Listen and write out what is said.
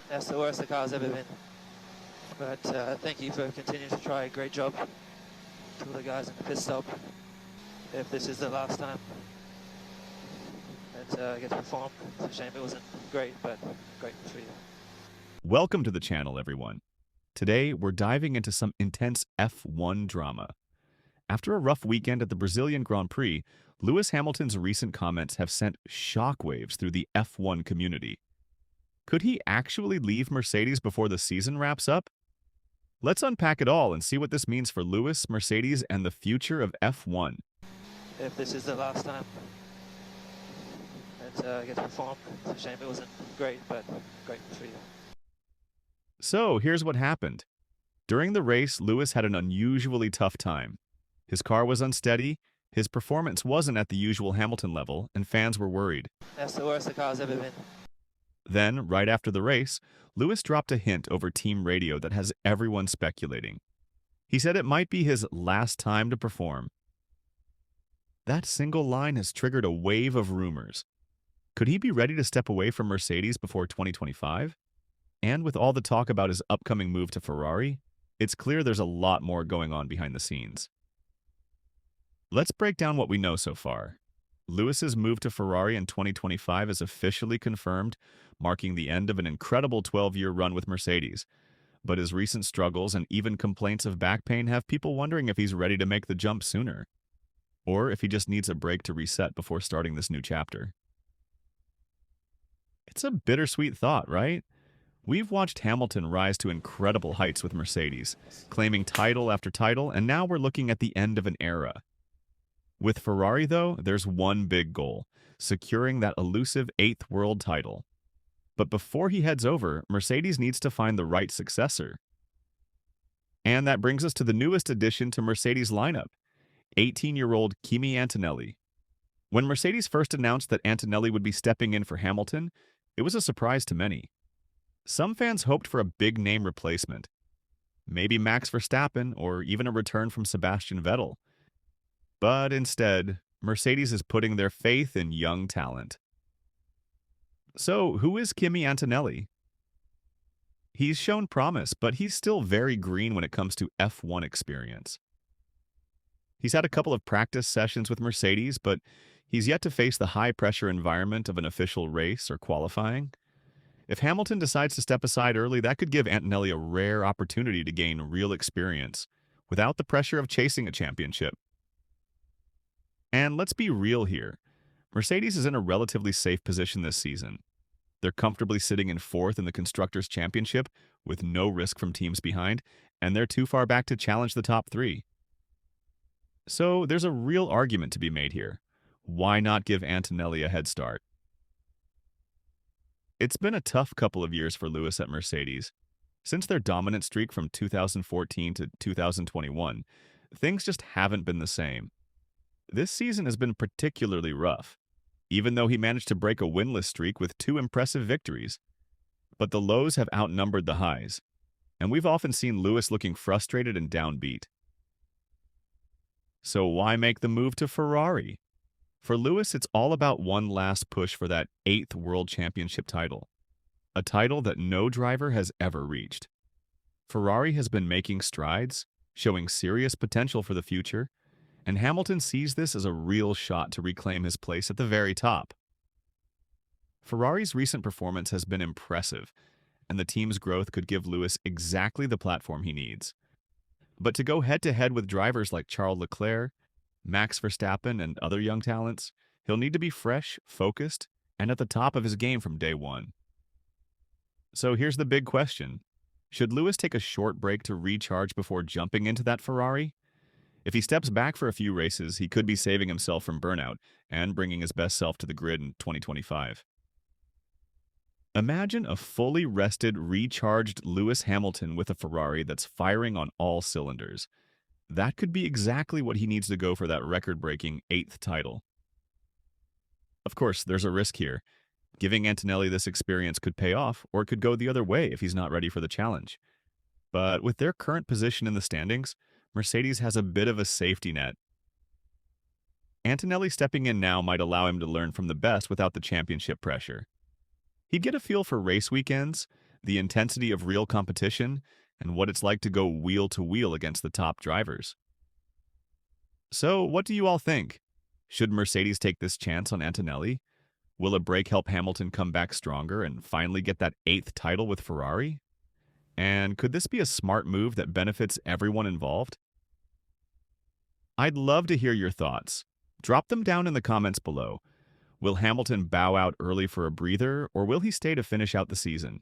That's the worst the car's ever been. But thank you for continuing to try. Great job to all the guys in the pit stop. If this is the last time that I get to perform, it's a shame it wasn't great, but great for you. Welcome to the channel, everyone. Today, we're diving into some intense F1 drama. After a rough weekend at the Brazilian Grand Prix, Lewis Hamilton's recent comments have sent shockwaves through the F1 community. Could he actually leave Mercedes before the season wraps up? Let's unpack it all and see what this means for Lewis, Mercedes, and the future of F1. If this is the last time that I get to perform, it's a shame it wasn't great, but great for you. So, here's what happened. During the race, Lewis had an unusually tough time. His car was unsteady, his performance wasn't at the usual Hamilton level, and fans were worried. That's the worst the car's ever been. Then, right after the race, Lewis dropped a hint over team radio that has everyone speculating. He said it might be his last time to perform. That single line has triggered a wave of rumors. Could he be ready to step away from Mercedes before 2025? And with all the talk about his upcoming move to Ferrari, it's clear there's a lot more going on behind the scenes. Let's break down what we know so far. Lewis's move to Ferrari in 2025 is officially confirmed, marking the end of an incredible 12-year run with Mercedes. But his recent struggles and even complaints of back pain have people wondering if he's ready to make the jump sooner, or if he just needs a break to reset before starting this new chapter. It's a bittersweet thought, right? We've watched Hamilton rise to incredible heights with Mercedes, claiming title after title, and now we're looking at the end of an era. With Ferrari, though, there's one big goal: securing that elusive 8th world title. But before he heads over, Mercedes needs to find the right successor. And that brings us to the newest addition to Mercedes' lineup, 18-year-old Kimi Antonelli. When Mercedes first announced that Antonelli would be stepping in for Hamilton, it was a surprise to many. Some fans hoped for a big-name replacement, maybe Max Verstappen or even a return from Sebastian Vettel. But instead, Mercedes is putting their faith in young talent. So, who is Kimi Antonelli? He's shown promise, but he's still very green when it comes to F1 experience. He's had a couple of practice sessions with Mercedes, but he's yet to face the high-pressure environment of an official race or qualifying. If Hamilton decides to step aside early, that could give Antonelli a rare opportunity to gain real experience without the pressure of chasing a championship. And let's be real here. Mercedes is in a relatively safe position this season. They're comfortably sitting in 4th in the Constructors' Championship with no risk from teams behind, and they're too far back to challenge the top 3. So there's a real argument to be made here. Why not give Antonelli a head start? It's been a tough couple of years for Lewis at Mercedes. Since their dominant streak from 2014 to 2021, things just haven't been the same. This season has been particularly rough, even though he managed to break a winless streak with 2 impressive victories. But the lows have outnumbered the highs, and we've often seen Lewis looking frustrated and downbeat. So why make the move to Ferrari? For Lewis, it's all about one last push for that 8th World Championship title, a title that no driver has ever reached. Ferrari has been making strides, showing serious potential for the future, and Hamilton sees this as a real shot to reclaim his place at the very top. Ferrari's recent performance has been impressive, and the team's growth could give Lewis exactly the platform he needs. But to go head-to-head with drivers like Charles Leclerc, Max Verstappen, and other young talents, he'll need to be fresh, focused, and at the top of his game from day one. So here's the big question. Should Lewis take a short break to recharge before jumping into that Ferrari? If he steps back for a few races, he could be saving himself from burnout and bringing his best self to the grid in 2025. Imagine a fully rested, recharged Lewis Hamilton with a Ferrari that's firing on all cylinders. That could be exactly what he needs to go for that record-breaking 8th title. Of course, there's a risk here. Giving Antonelli this experience could pay off, or it could go the other way if he's not ready for the challenge. But with their current position in the standings, Mercedes has a bit of a safety net. Antonelli stepping in now might allow him to learn from the best without the championship pressure. He'd get a feel for race weekends, the intensity of real competition, and what it's like to go wheel to wheel against the top drivers. So, what do you all think? Should Mercedes take this chance on Antonelli? Will a break help Hamilton come back stronger and finally get that 8th title with Ferrari? And could this be a smart move that benefits everyone involved? I'd love to hear your thoughts. Drop them down in the comments below. Will Hamilton bow out early for a breather, or will he stay to finish out the season?